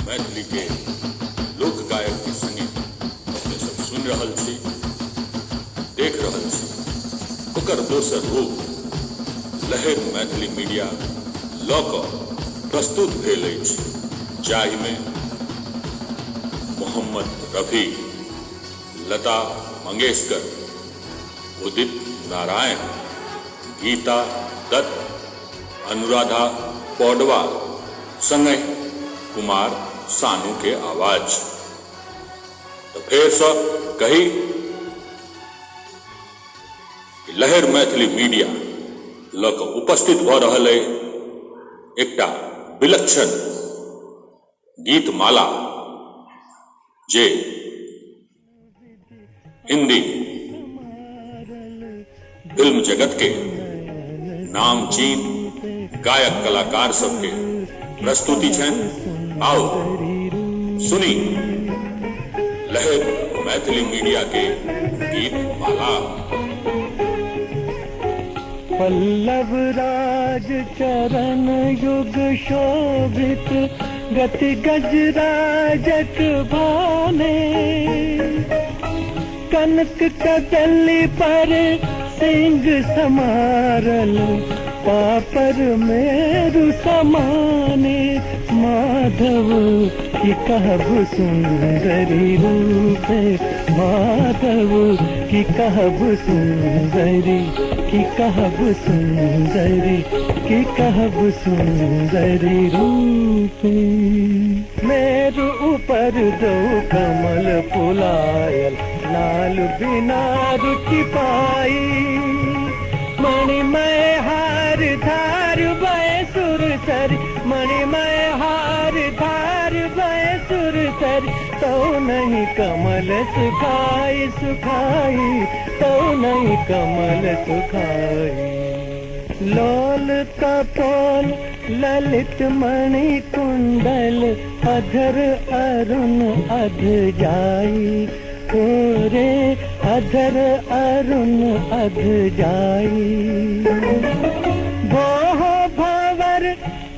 मैथिली के लोक गायक के संगीत अपने सब सुन रहल छी, देख रहल छी। ओकर दोसर रूप लहर मैथिली मीडिया लऽ कऽ प्रस्तुत भेल अछि, जाहिमे मोहम्मद रफी, लता मंगेशकर, उदित नारायण, गीता दत्त, अनुराधा पौडवाल संगे कुमार सानू के आवाज। तो फिर से कही कि लहर मैथिली मीडिया लऽ कऽ उपस्थित भऽ रहल है एकटा विलक्षण गीतमाला जे हिंदी फिल्म जगत के नामचीन गायक कलाकार सबके प्रस्तुति छनि। आओ सुनी लहर मैथिली मीडिया के गीतमाला। पल्लव राज चरण युग शोभित गति गजराजक भाने, कनक कदली पर सिंह समारल पापर मेरु समाने, माधव की कहब सुंदरी रूपे, माधव की कहब सुंदरी, की कहब सुंदरी, की कहब सुंदरी रूपे। मेरु ऊपर दो कमल फुलायल, लाल बिना रुचि पाई, मणिमय हार धार भय सुर सर, मणिमय हार धार भय सुर सर, तो नहीं कमल सुखाई सुखाई, तो नहीं कमल सुखाई। लोल कपोल ललित मणि कुंडल, अधर अरुण अध जाई, रे अधर अरुण अध जाई। भोह भंवर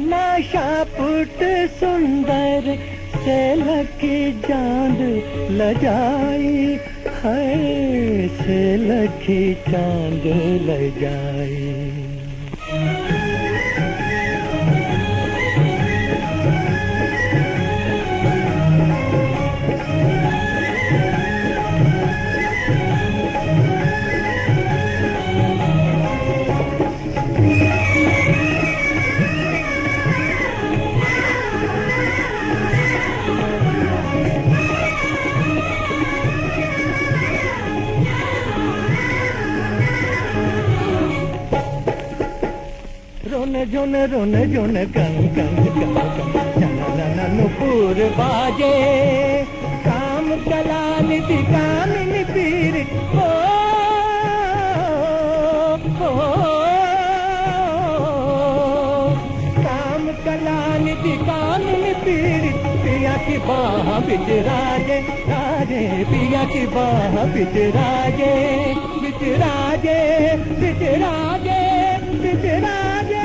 नाशा पुट सुंदर, से लकी चांद लजाई, है से लकी चांद लजाई। रोने जोने कंग कंग कंग कंग, चना नुपुर बाजे, काम कलान दिकान पीर, ओ काम कलान दिकान पीर, पिया की बाह बिच राजे, राजे पिया की बाह बिच राजे, बिच राजे, बिच राजे, बिच राजे।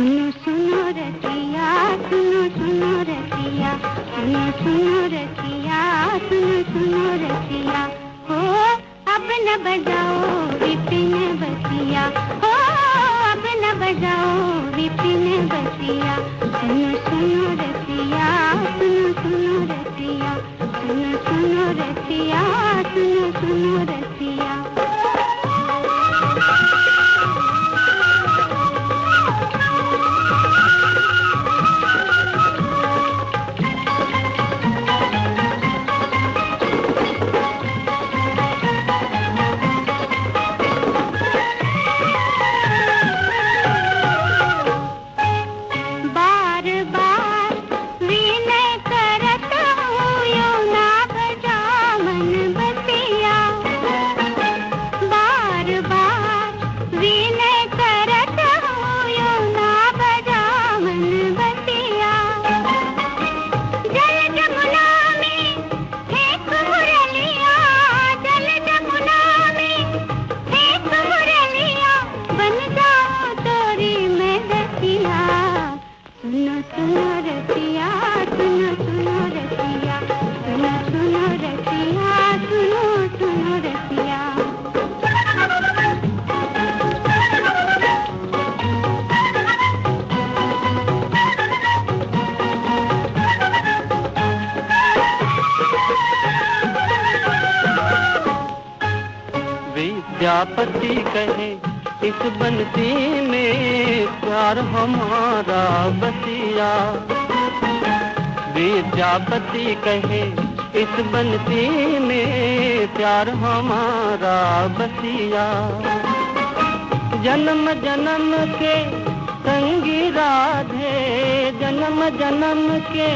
सुनो सुनो रतिया, सुनो सुनो रतिया, सुनो सुनो रतिया, सुनो सुनो रतिया। हो अब न बजाओ विपिन बतिया, हो अब न बजाओ विपिन बतिया। सुनो सुनो रतिया, सुनो सुनो रतिया, सुनो सुनो रतिया, सुनो सुनो रतिया। विद्यापति कहे इस बनती में प्यार हमारा बसिया। विद्यापति कहे इस बनती में प्यार हमारा बसिया। जन्म जन्म के संगी राधे, जन्म जन्म के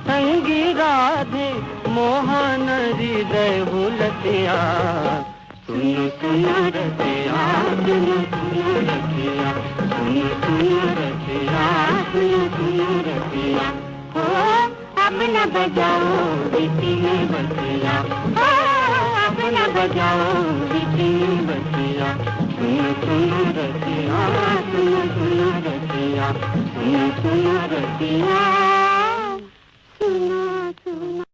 संगी राधे, मोहन हृदय भूलतिया। सुनो सुनो रतिया, सुनो सुनो रतिया, सुनो सुनो रतिया, सुनो सुनो रतिया। हो अब न बजाओ विपिन बतिया, हो अब न बजाओ विपिन बतिया। सुनो सुनो रतिया, सुनो सुनो रतिया, सुनो सुनो रतिया, सुनो सुनो।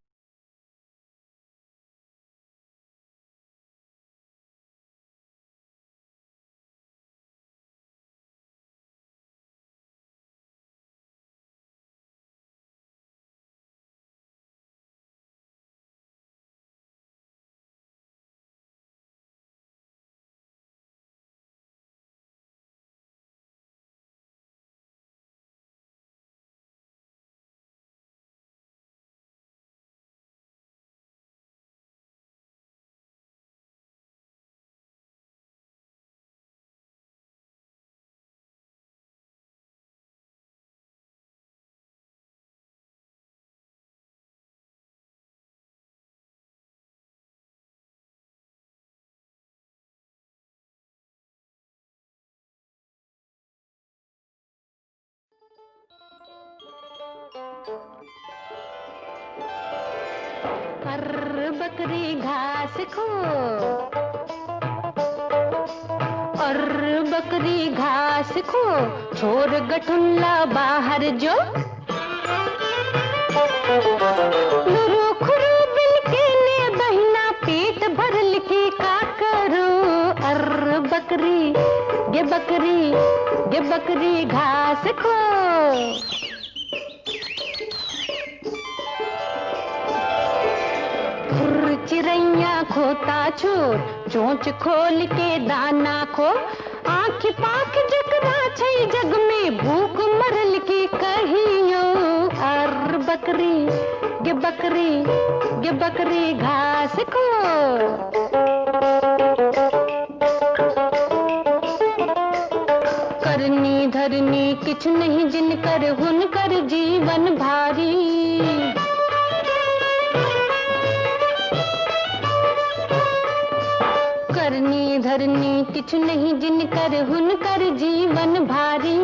अर्र बकरी घास खो, अर्र बकरी घास खो, छोर गठुल्ला बाहर जो। लुरु खुरु बिल के ने दहिना पेट भरल की का करो। अर्र बकरी गे बकरी घास खो। चिरैया खोता छोर, चोंच खोल के दाना खो। आँख पाख जकरा छै जग में, भूख मरल की कहियो। अर्र बकरी गे बकरी घास खो। करनी धरनी किछ नहीं जिनकर, हुनकर जीवन भारी। करनी धरनी किछ नहीं जिनकर, हुनकर जीवन भारी।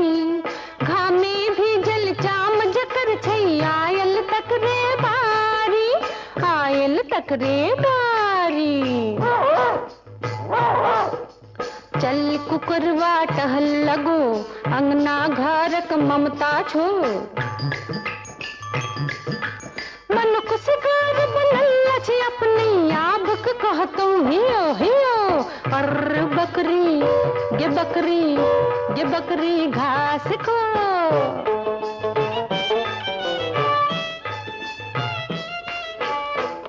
घामे भी जल चाम जकर छै, आयल तक रे बारी, आयल तक रे बारी। चल कुकरवा टहल लगो, अंगना घरक ममता छो। मनुख शिकार बनल अछि अपनी आबक कहतौ हियो हियो। और बकरी गे बकरी घास खो।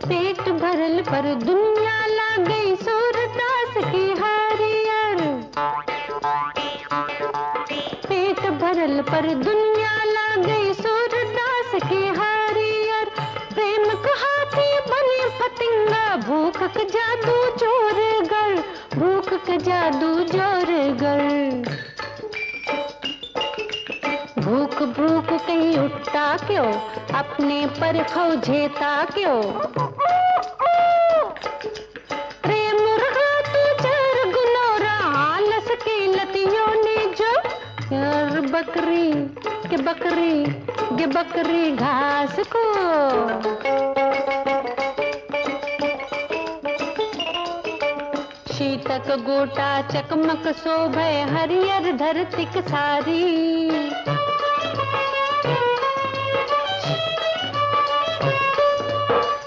पेट भरल पर दुनिया लागे सूरदास की हरियर। पेट भरल पर दुनिया लागे सूरदास की हरियर। प्रेम कहाती बने फतिंगा, भूख का जादू जोर गर, भूख का जादू जोर गर। भूख भूख कहीं उठता क्यों, अपने पर खौझेता क्यों। प्रेम रहा तू चर गुनोरा, आलस की लतियों ने जो। यार बकरी गे बकरी घास को। शीतक गोटा चकमक शोभे हरियर धरतिक सारी।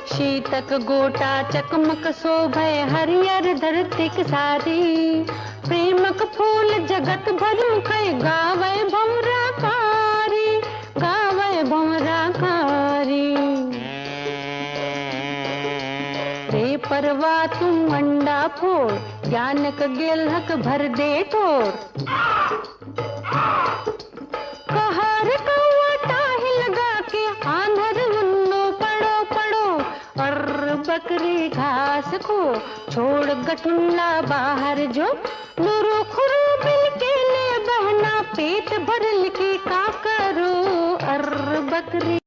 शीतक गोटा चकमक शोभे हरियर धरतिक सारी। प्रेमक फूल जगत भर मुखै, गावे भंवरा कारी, गावे भंवरा कारी। रे परवा तुम अंडा फोड़, ज्ञानक गेलहक भर दे ठोर। कहर कौआ टाही लगा के, आंधर उन्नो पड़ो पड़ो। और बकरी घास को छोड़ गठुल्ला बाहर जो। नूरो खुरो बिन के ले बहना, पेट भरल के का करो। और बकरी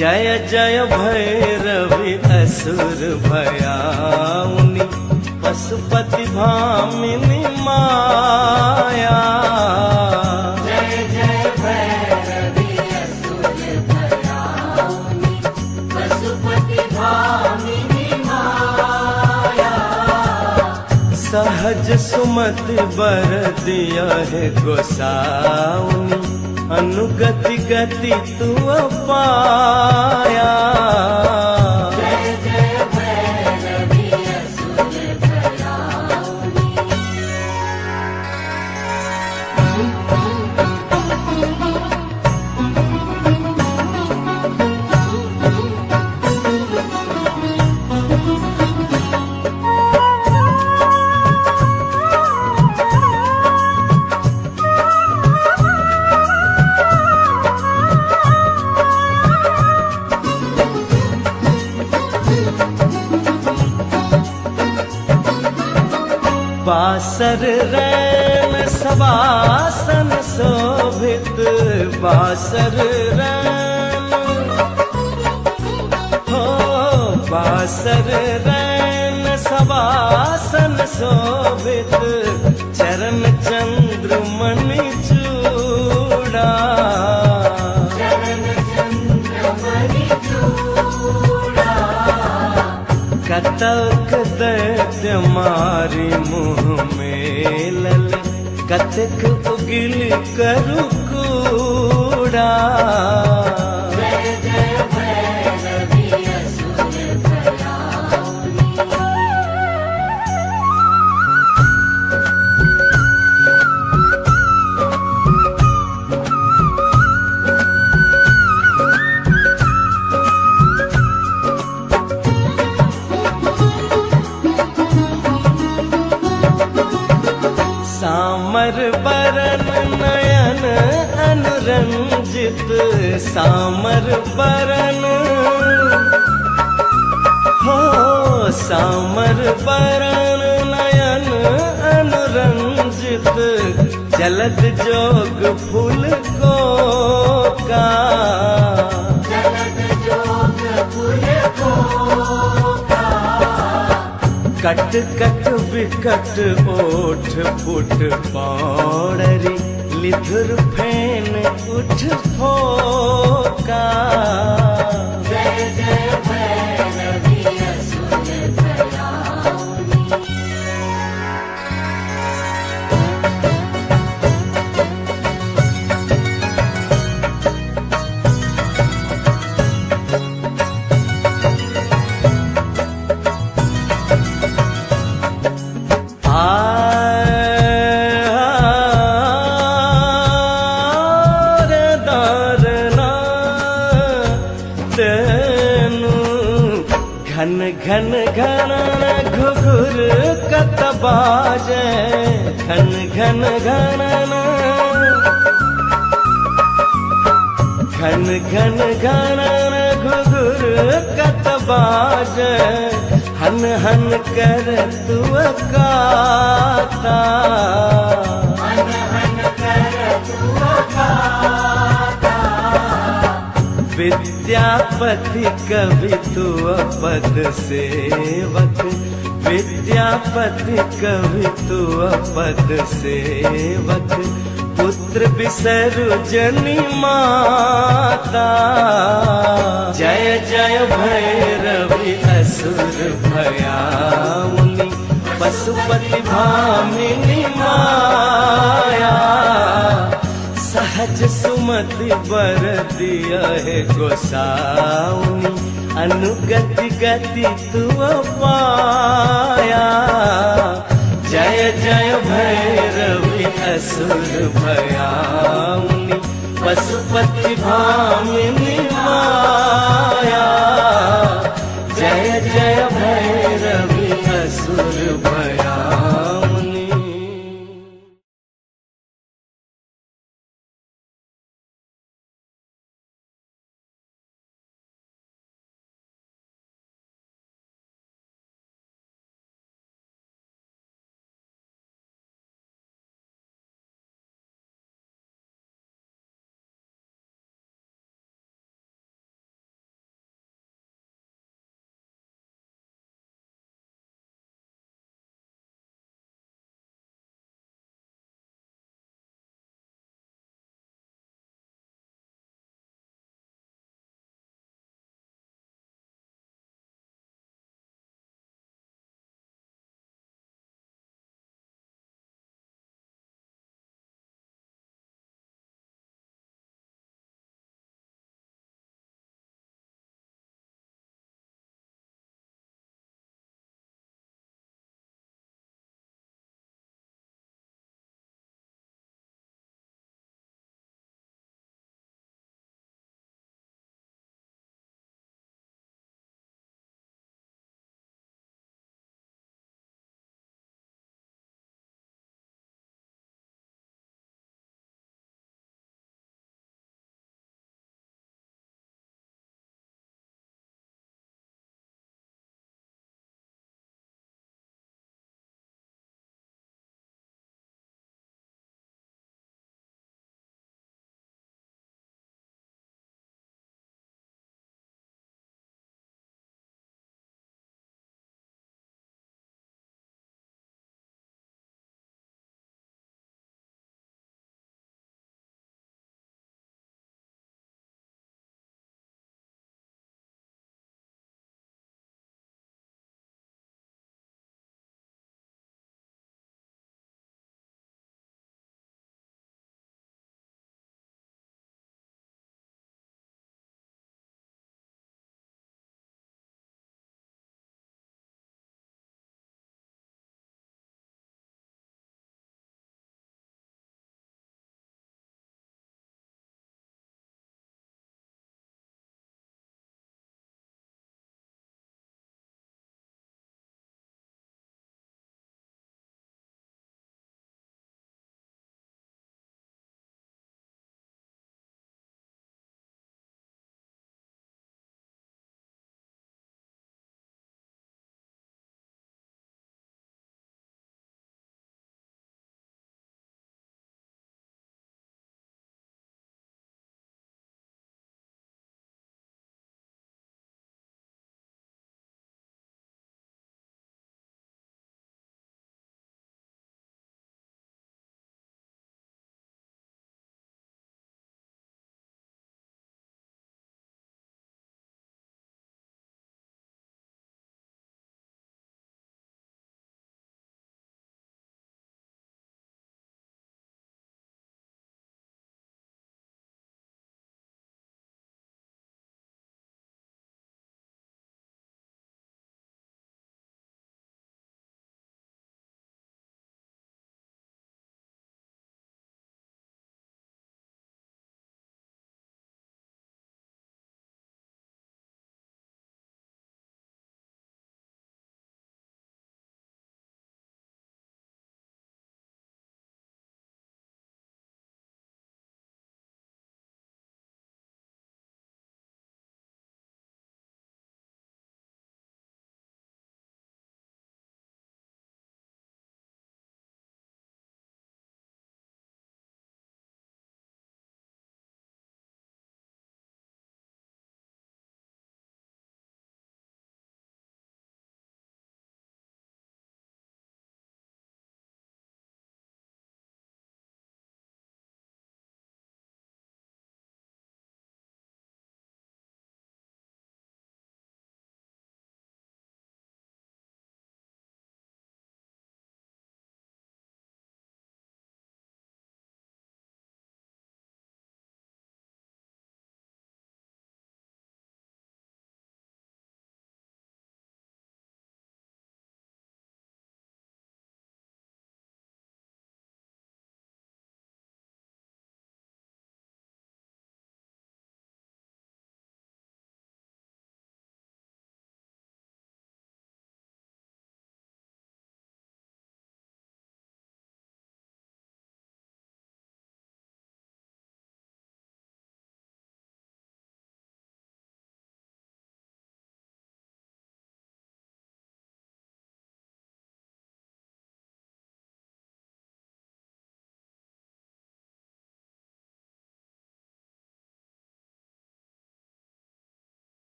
जय जय भैरवि असुर भयाउनि पशुपति भामिनी माया। जय जय भैरवि असुर भयाउनि पशुपति भामिनी माया। सहज सुमति बर दिया है गोसाउनि अनुगति गति तू पाया। जय जय भैरवि असुर भयाउनि। बासर रैन सवासन शोभित बासर रैन हो बासर रैन सवासन शोभित चरण चंद्रमणि चूड़ा। चरण चंद्रमणि चूड़ा। कतक दैत्य मारी मुँह में लल कतक उगिल करु कूड़ा। जय जय भैरवि असुर भयाउनि। सामर बरन नयन अनुरंजित सामर बरन हो सामर बरन नयन अनुरंजित जलद जोग फूल को का। जलद जोग फूल को का। कट कट विकट ओठ फुट पौड़री लिधुर फेन उठ फोका। जय जय भैरवि असुर भयाउनि। घन घन घन घुघुर कत बाजे घन घन घन घन घन घन घुघुर कत बाजे हन हन कर तू गाता। हन हन कर तू गाता। विद्यापति कवि तू पद सेवक विद्यापति कवि तू पद सेवक पुत्र बिसरु जनि माता। जय जय भैरवि असुर भयाउनि पशुपति भामिनी माया। सहज सुमति बर दिया है गोसाउनि अनुगति गति तू पाया। जय जय भैरवि असुर भयाउनि पशुपति भामिनी माया। जय जय भैरवि असुर भयाउनि।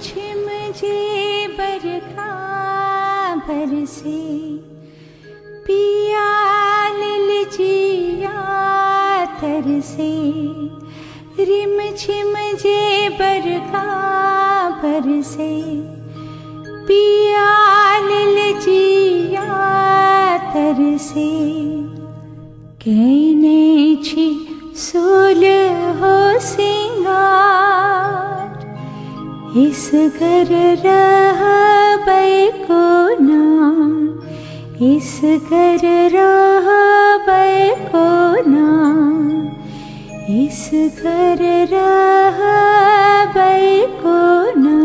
झिम जे बरखा बरसे पिया लिलजिया तरसे रिम झिम जे बरखा बरसे पिया लिलजिया तरसे कहने छी सोल हो सिंगार इस घर रहबै को ना इस घर रहबै को ना इस घर रहबै को ना।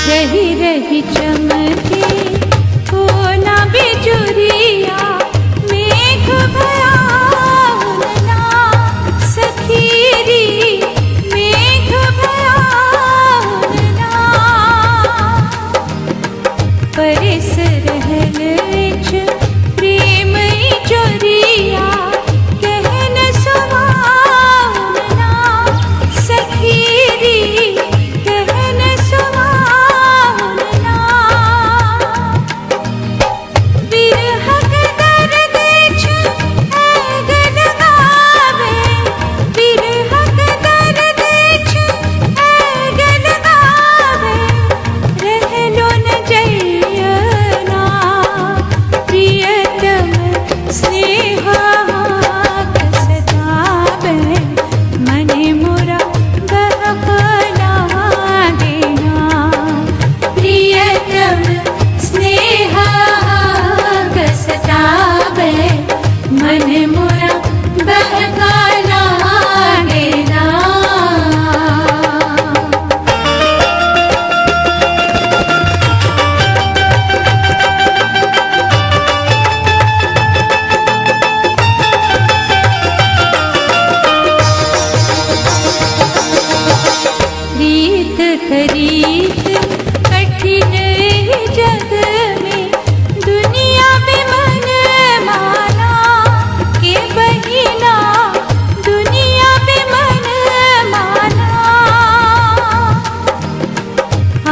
रही रही चमके कोना बिजुरिया मेघ भयाउना सखीरी मेघ भयाउना परिस रहल छ प्रेम चोरिया कहन सुहावना सखीरी कहन सुहावना विरहक दर्द छ ऐगन गावे विरहक दर्द छ ऐगन गावे रहलो न जइयना प्रियतम स्नेहा कसतावे मने मोरा बहकना देना प्रियतम स्नेहा कसतावे मने मोरा बहकना देना। रीत खरीद कठिन जग में दुनिया में मन माना के बहिना दुनिया में मन माना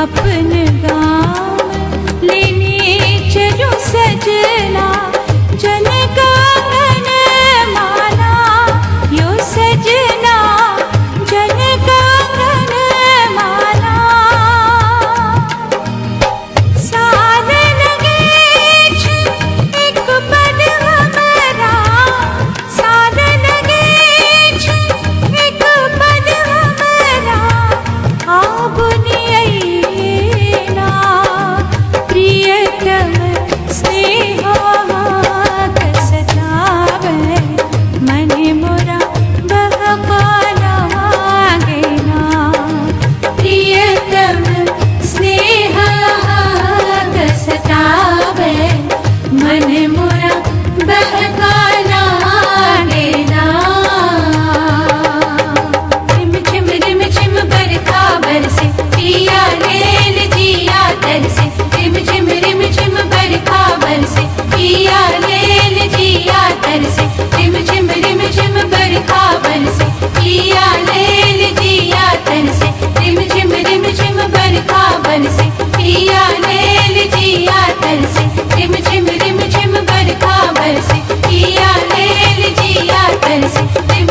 अपन गाँव लेने चलो सजना जनक आंगन माना यो सजना जनक आंगन माना साल लगे छ एक पल हमरा साल लगे छ एक पल हमरा आबुनियना प्रियतम स्नेहा कसतावे मने मोरा बहकाना देना प्रियतम स्नेहा कसतावे मने मोरा बहकाना देना। रिम झिम बरखा बरसे तरसे रिम झिम बरखा बरसे पिया ले लीजिया तरसे रिम झिम बरखा बरसे पिया ले लीजिया तरसे रिम झिम बरखा बरसे पिया ले लीजिया तरसे रिम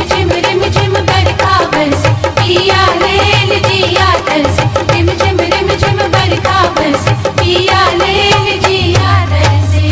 झिम बरखा बरसे पिया ले लीजिया तरसे रिम झिम बरखा बरसे पिया ले लीजिया तरसे।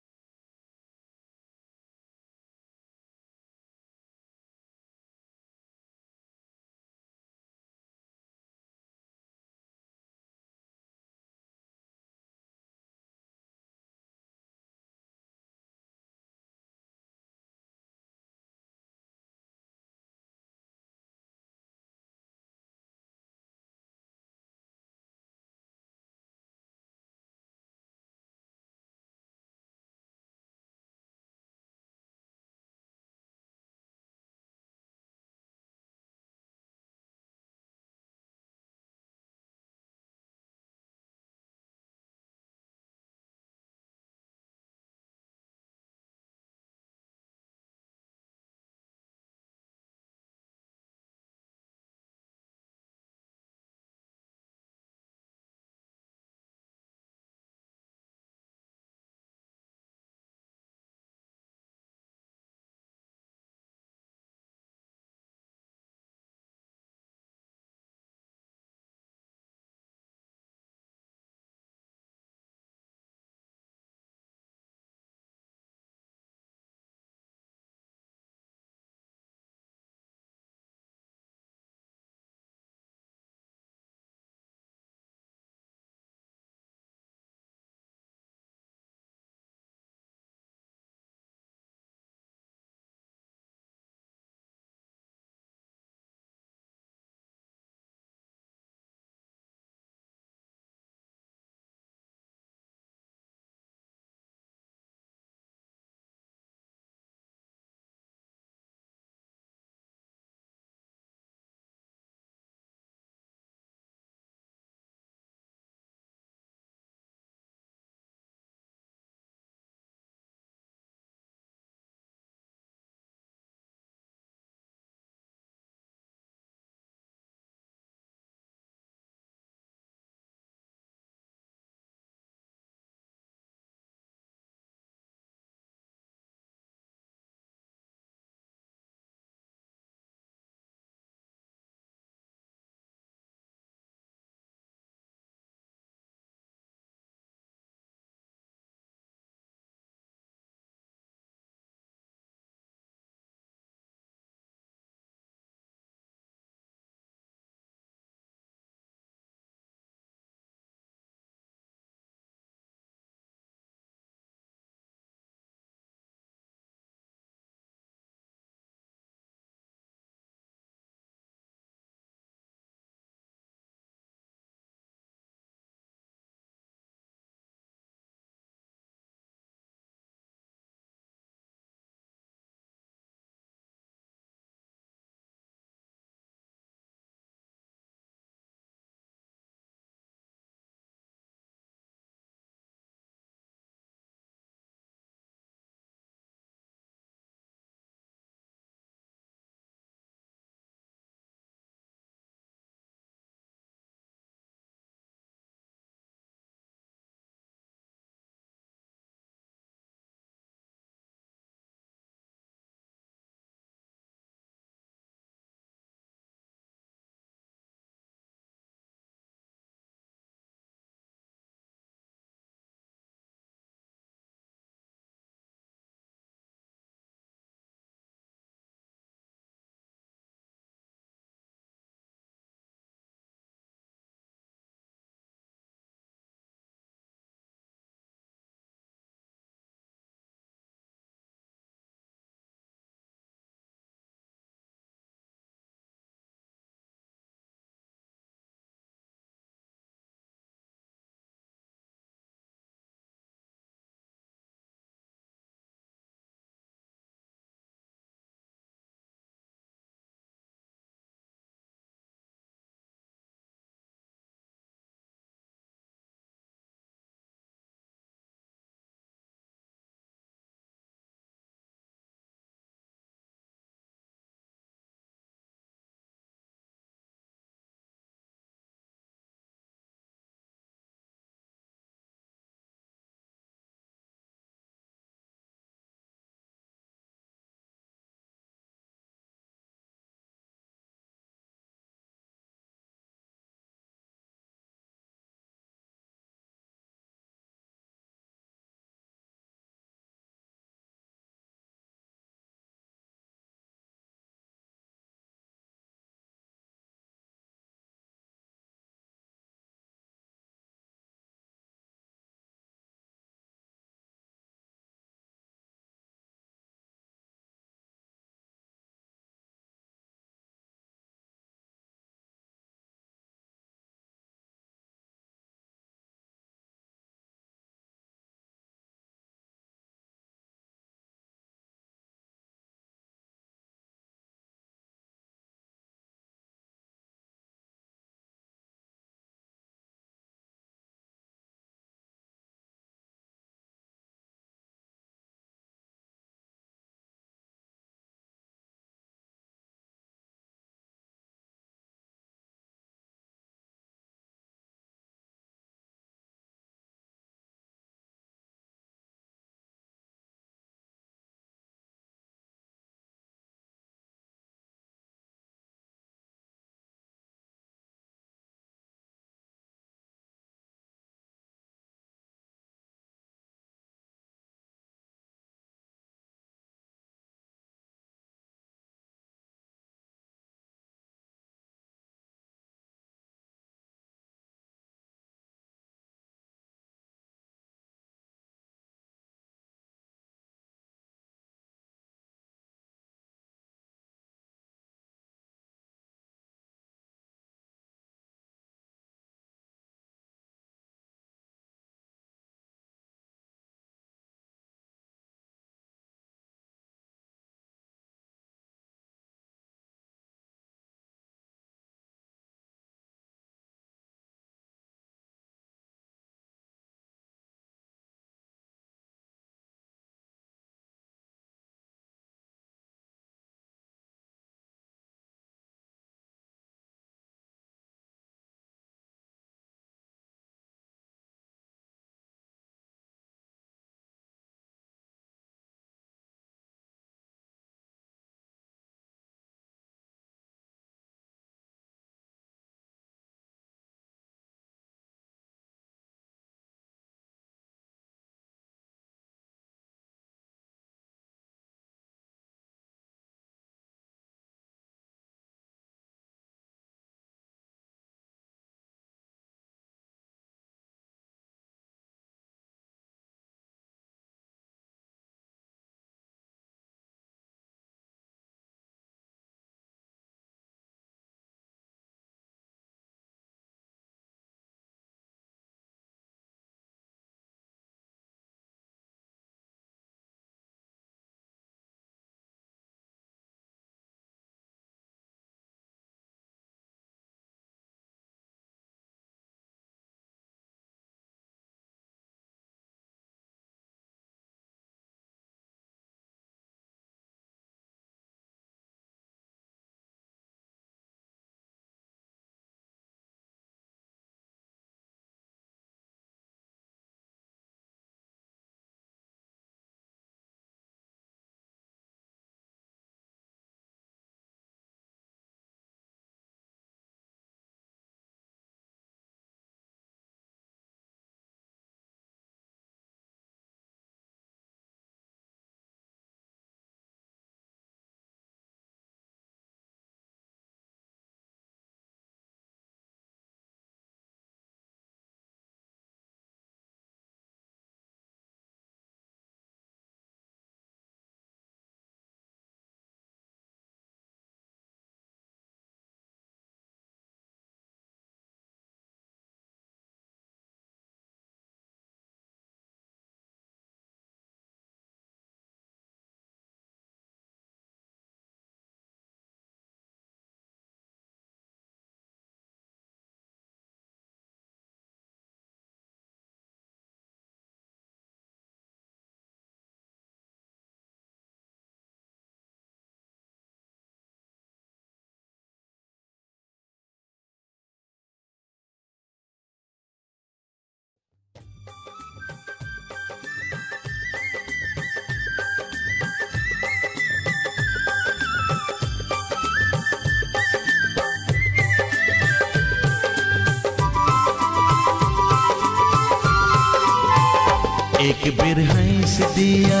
एक बिर हंस दिया,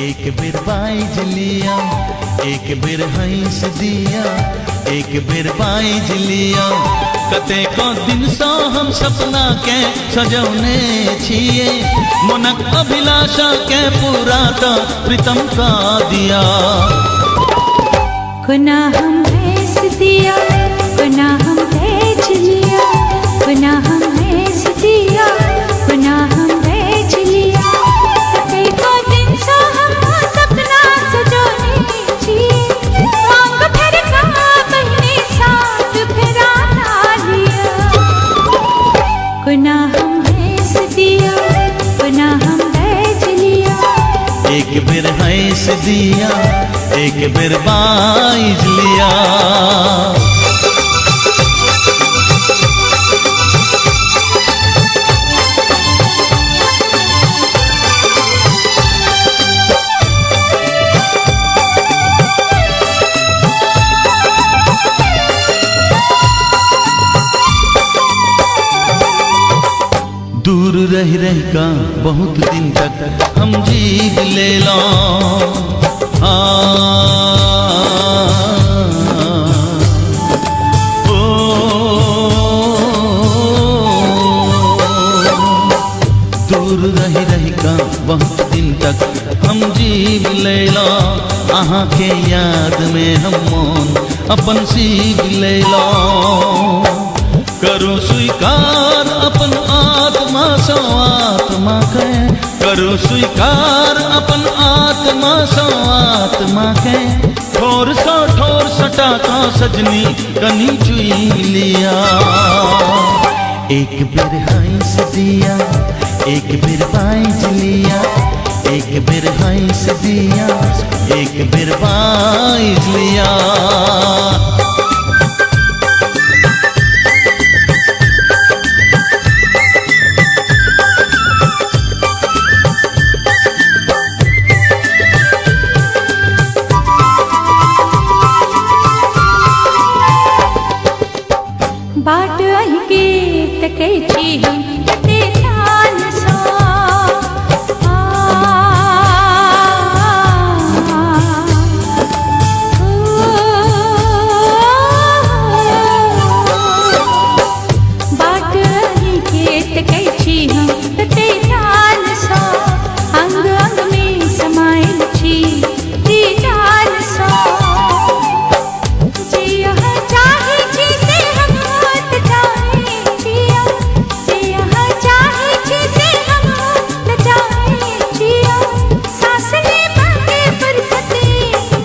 एक बिर बाइज लिया, एक बिर हंस दिया, एक बिर बाइज लिया। कते को दिन सो हम सपना के सजौने छिए, मनक अभिलाषा के पूरा तो प्रीतम का दिया। गुना हम भेस दिया, गुना हम भेज लिया, गुना हम भेस दिया, गुना हम भेज लिया। कते को दिन सो हम सपना सजोने छिए, मांग फिर का बहने साथ फिराना लिया। गुना हम भेस दिया, गुना हम भेज लिया। एक बिर हंस दिया, एक बिर बाइज लिया। दूर रह रह का बहुत दिन तक हम जीव ले लो। दूर रह रह का बहुत दिन तक हम जीव ले लो। आहा के याद में हम मौन अपन सीव ले लो। करो स्वीकार अपन आत्मा सो आत्मा के, करो स्वीकार अपन आत्मा सो आत्मा के। ठोर सो ठोर सटा का सजनी कनी चुई लिया। एक बिर हंस दिया, एक बिर बाइज लिया, एक बिर हंस दिया, एक बिर बाइज लिया। बाट आई के तके छी हम कते ध्यान सो। बाट आई के तके छी हम कते ध्यान सो। अंग अंग में समाइल छी दीदार सो। जिया चाहे जी से हम होत जाए जिया, जिया चाहे जी से हम होत जाए जिया। सांस ले बाटे बरसते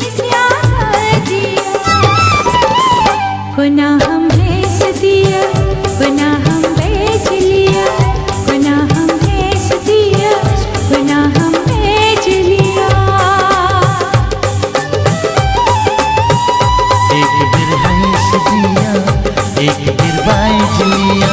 निस्यार जिया। गुना हम भेस दिया, गुना हम भेज लिया, गुना हम भेस दिया, गुना हम भेज लिया। एक बिर हंस दिया, एक बिर बाइज लिया।